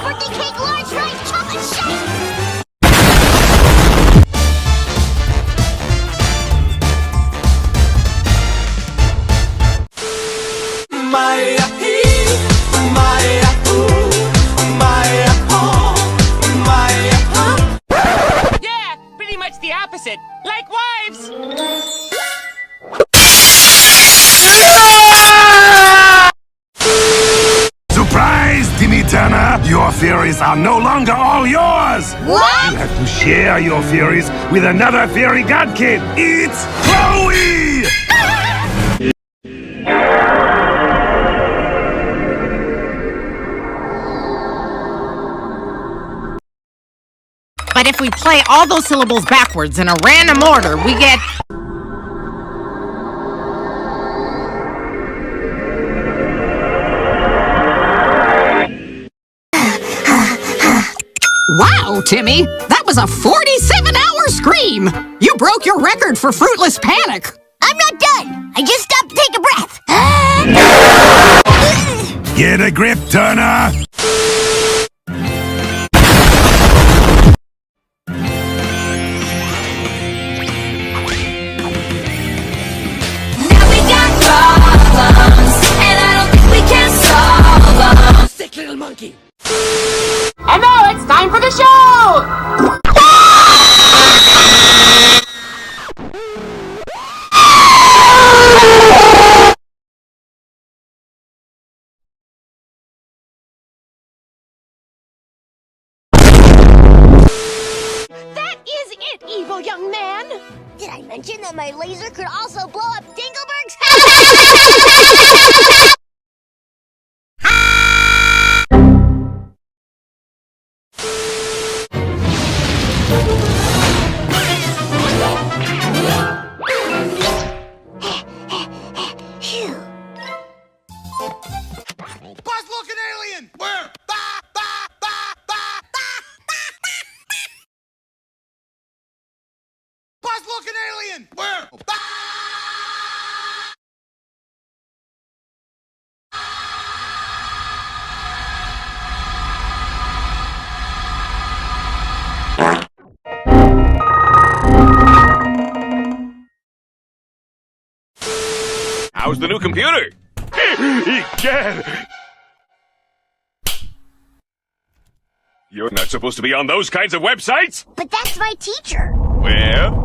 birthday cake, large rice, chocolate shake! Yeah, pretty much the opposite. Like wives! Surprise, Timmy Turner! Your fairies are no longer all yours! What? You have to share your fairies with another fairy god kid! It's Chloe! But if we play all those syllables backwards in a random order, we get... Wow, Timmy! That was a 47-hour scream! You broke your record for fruitless panic! I'm not done! I just stopped to take a breath! Get a grip, Turner! Now we got problems, and I don't think we can solve them. Sick little monkey! And now it's time for the show! That is it, evil young man! Did I mention that my laser could also blow up Dingleberg's house? Phew. Buzz-looking alien! Where? Buzz-looking alien! Where? How's the new computer? Egad! You're not supposed to be on those kinds of websites? But that's my teacher. Well,